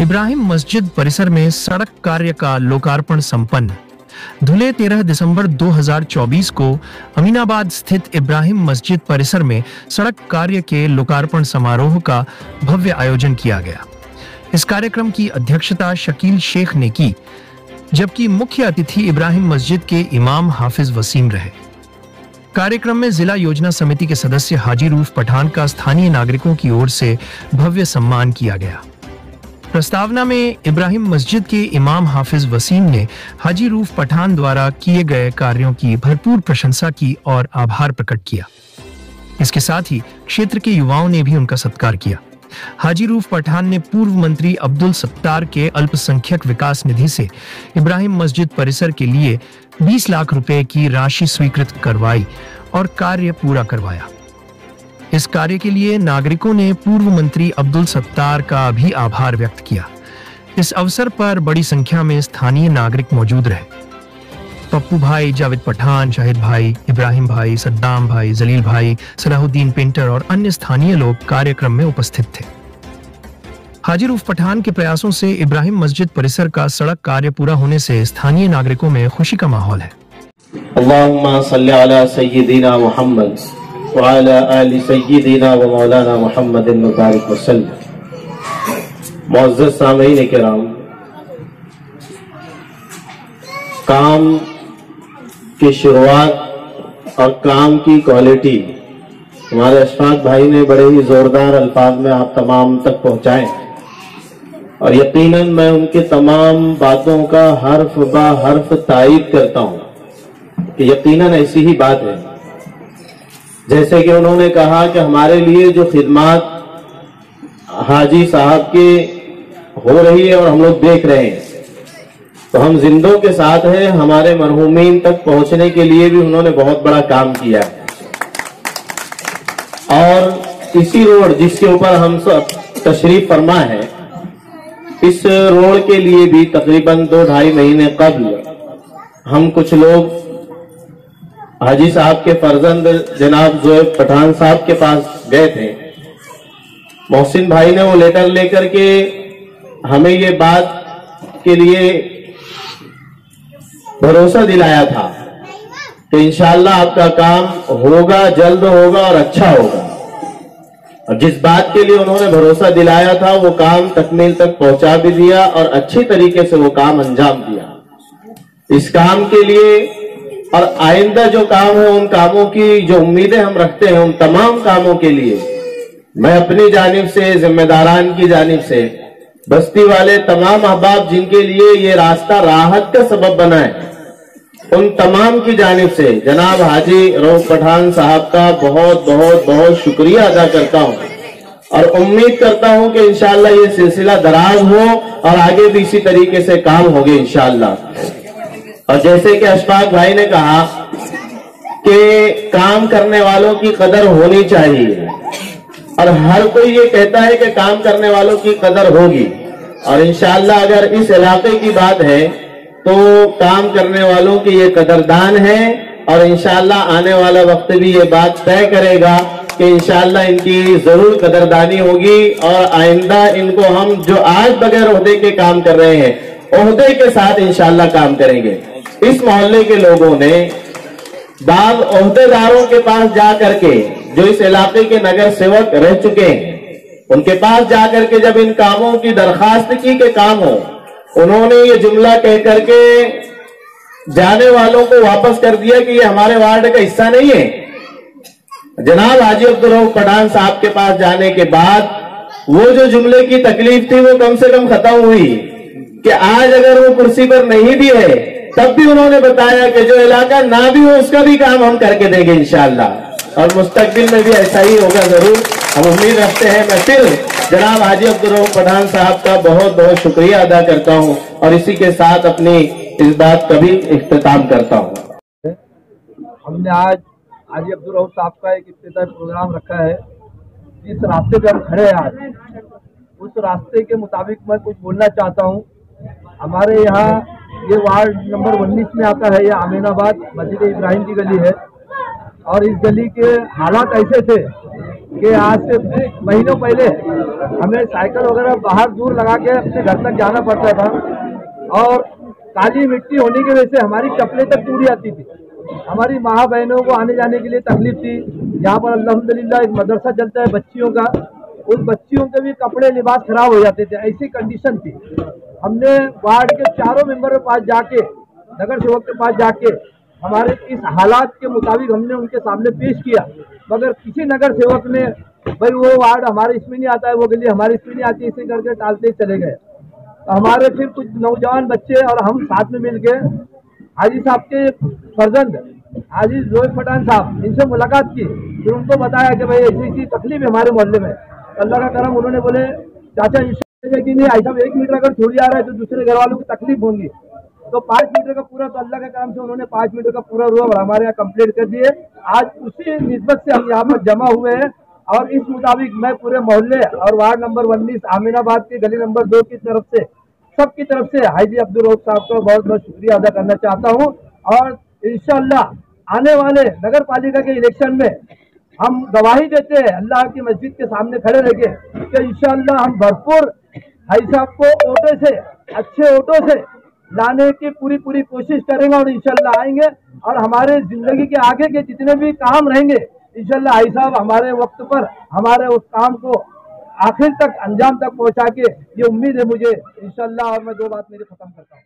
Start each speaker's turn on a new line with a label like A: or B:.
A: इब्राहिम मस्जिद परिसर में सड़क कार्य का लोकार्पण संपन्न। धुले 13 दिसंबर 2024 को अमीनाबाद स्थित इब्राहिम मस्जिद परिसर में सड़क कार्य के लोकार्पण समारोह का भव्य आयोजन किया गया। इस कार्यक्रम की अध्यक्षता शकील शेख ने की, जबकि मुख्य अतिथि इब्राहिम मस्जिद के इमाम हाफिज वसीम रहे। कार्यक्रम में जिला योजना समिति के सदस्य हाजी रूफ पठान का स्थानीय नागरिकों की ओर से भव्य सम्मान किया गया। प्रस्तावना में इब्राहिम मस्जिद के इमाम हाफिज वसीम ने हाजी रूफ पठान द्वारा किए गए कार्यों की भरपूर प्रशंसा की और आभार प्रकट किया। इसके साथ ही क्षेत्र के युवाओं ने भी उनका सत्कार किया। हाजी रूफ पठान ने पूर्व मंत्री अब्दुल सत्तार के अल्पसंख्यक विकास निधि से इब्राहिम मस्जिद परिसर के लिए 20 लाख रुपए की राशि स्वीकृत करवाई और कार्य पूरा करवाया। इस कार्य के लिए नागरिकों ने पूर्व मंत्री अब्दुल सत्तार का भी आभार व्यक्त किया। इस अवसर पर बड़ी संख्या में स्थानीय नागरिक मौजूद रहे। पप्पू भाई, जावेद पठान, शाहिद भाई, इब्राहिम भाई, सद्दाम भाई, जलील भाई, सलाहुद्दीन पेंटर और अन्य स्थानीय लोग कार्यक्रम में उपस्थित थे। हाजी रूफ पठान के प्रयासों से इब्राहिम मस्जिद परिसर का सड़क कार्य पूरा होने से स्थानीय नागरिकों में खुशी का माहौल है।
B: अल्लाहुम्मा सल्ली अला सय्यिदिना मुहम्मद व अला आलि सय्यिदिना व मौलाना मुहम्मदिन मुबारक वसल्लम। मुअज़्ज़ज़ सामीईन किराम, काम की शुरुआत और काम की क्वालिटी हमारे अशफाक भाई ने बड़े ही जोरदार अल्फाज में आप तमाम तक पहुंचाए और यकीनन मैं उनके तमाम बातों का हर्फ बा हर्फ तायीद करता हूं कि यकीनन ऐसी ही बात है। जैसे कि उन्होंने कहा कि हमारे लिए जो खिदमात हाजी साहब की हो रही है और हम लोग देख रहे हैं, तो हम जिंदों के साथ हैं। हमारे मरहूमीन तक पहुंचने के लिए भी उन्होंने बहुत बड़ा काम किया है और इसी रोड जिसके ऊपर हम सब तशरीफ फरमा है, इस रोड के लिए भी तकरीबन 2-2.5 महीने कबल हम कुछ लोग हाजी साहब के फर्जंद जनाब जोएब पठान साहब के पास गए थे। मोहसिन भाई ने वो लेटर लेकर के हमें ये बात के लिए भरोसा दिलाया था कि इंशाअल्लाह आपका काम होगा, जल्द होगा और अच्छा होगा। और जिस बात के लिए उन्होंने भरोसा दिलाया था वो काम तकमील तक पहुंचा भी दिया और अच्छी तरीके से वो काम अंजाम दिया। इस काम के लिए और आइंदा जो काम है, उन कामों की जो उम्मीदें हम रखते हैं, उन तमाम कामों के लिए मैं अपनी जानिब से, जिम्मेदारान की जानिब से, बस्ती वाले तमाम अहबाब जिनके लिए ये रास्ता राहत का सबब बना है, उन तमाम की जानिब से जनाब हाजी रूफ पठान साहब का बहुत बहुत बहुत शुक्रिया अदा करता हूं और उम्मीद करता हूं कि इंशाअल्लाह ये सिलसिला दराज हो और आगे भी इसी तरीके से काम होंगे इंशाअल्लाह। और जैसे कि अशफाक भाई ने कहा कि काम करने वालों की कदर होनी चाहिए और हर कोई ये कहता है कि काम करने वालों की कदर होगी और इंशाअल्लाह अगर इस इलाके की बात है तो काम करने वालों की ये कदरदान है और इंशाअल्लाह आने वाला वक्त भी ये बात तय करेगा कि इंशाअल्लाह इनकी जरूर कदरदानी होगी और आइंदा इनको हम जो आज बगैर ओहदे के काम कर रहे हैं, ओहदे के साथ इंशाअल्लाह काम करेंगे। इस मोहल्ले के लोगों ने बाग ओहदेदारों के पास जा करके, जो इस इलाके के नगर सेवक रह चुके हैं, उनके पास जाकर के जब इन कामों की दरखास्त की के काम हो, उन्होंने ये जुमला कह करके जाने वालों को वापस कर दिया कि ये हमारे वार्ड का हिस्सा नहीं है। जनाब हाजी अब्दुल रऊफ पठान साहब के पास जाने के बाद वो जो जुमले की तकलीफ थी वो कम से कम खत्म हुई कि आज अगर वो कुर्सी पर नहीं भी है तब भी उन्होंने बताया कि जो इलाका ना भी हो उसका भी काम हम करके देंगे इंशाअल्लाह और मुस्तकबिल में भी ऐसा ही होगा जरूर, हम उम्मीद रखते हैं। मैं फिर जनाब हाजी अब्दुल रऊफ पठान साहब का बहुत बहुत शुक्रिया अदा करता हूं और इसी के साथ अपनी इस बात का भी इख्तिताम करता हूं।
C: हमने आज हाजी अब्दुल रऊफ साहब का एक इफ्तिताही प्रोग्राम रखा है। जिस रास्ते पे हम खड़े हैं आज, उस रास्ते के मुताबिक मैं कुछ बोलना चाहता हूं। हमारे यहाँ ये वार्ड नंबर 19 में आता है, ये अमीनाबाद मस्जिद इब्राहिम की गली है और इस गली के हालात ऐसे थे कि आज से महीनों पहले हमें साइकिल वगैरह बाहर दूर लगा के अपने घर तक जाना पड़ता था और काली मिट्टी होने की वजह से हमारी चप्पलें तक टूट जाती थी। हमारी माँ बहनों को आने जाने के लिए तकलीफ थी। यहाँ पर अल्हम्दुलिल्लाह एक मदरसा चलता है बच्चियों का, उस बच्चियों के भी कपड़े लिबास खराब हो जाते थे, ऐसी कंडीशन थी। हमने वार्ड के चारों मेंबर के पास जाके, नगर सेवक के पास जाके हमारे इस हालात के मुताबिक हमने उनके सामने पेश किया, मगर किसी नगर सेवक ने भाई वो वार्ड हमारे इसमें नहीं आता है, वो गली हमारे इसमें नहीं आती, इसे करके टालते चले गए। हमारे फिर कुछ नौजवान बच्चे और हम साथ में मिलके हाजी साहब के फर्जंद हाजी जोए पठान साहब, इनसे मुलाकात की। फिर उनको बताया कि भाई ऐसी ऐसी तकलीफ है हमारे मोहल्ले में। अल्लाह का करम, उन्होंने बोले चाचा इंशाल्लाह कि नहीं ऐसा 1 मीटर अगर चोरी आ रहा है तो दूसरे घर वालों की तकलीफ होंगी, तो 5 मीटर का पूरा, तो अल्लाह के काम से उन्होंने 5 मीटर का पूरा रोड हमारे यहाँ कंप्लीट कर दिए। आज उसी निस्बत से हम यहाँ पर जमा हुए हैं और इस मुताबिक मैं पूरे मोहल्ले और वार्ड नंबर 19 आमीनाबाद के गली नंबर 2 की तरफ से, सबकी तरफ से हाजी अब्दुल रऊफ साहब का बहुत बहुत शुक्रिया अदा करना चाहता हूँ। और इंशाअल्लाह आने वाले नगर पालिका के इलेक्शन में हम गवाही देते हैं अल्लाह की मस्जिद के सामने खड़े रह के कि इंशाअल्लाह हम भरपूर हाजी साहब को ऑटो से, अच्छे ऑटो से लाने की पूरी कोशिश करेंगे और इंशाअल्लाह आएंगे। और हमारे जिंदगी के आगे के जितने भी काम रहेंगे इंशाअल्लाह हाजी साहब हमारे वक्त पर हमारे उस काम को आखिर तक अंजाम तक पहुंचा के, ये उम्मीद है मुझे इंशाअल्लाह। और मैं 2 बात मेरी खत्म करता हूँ।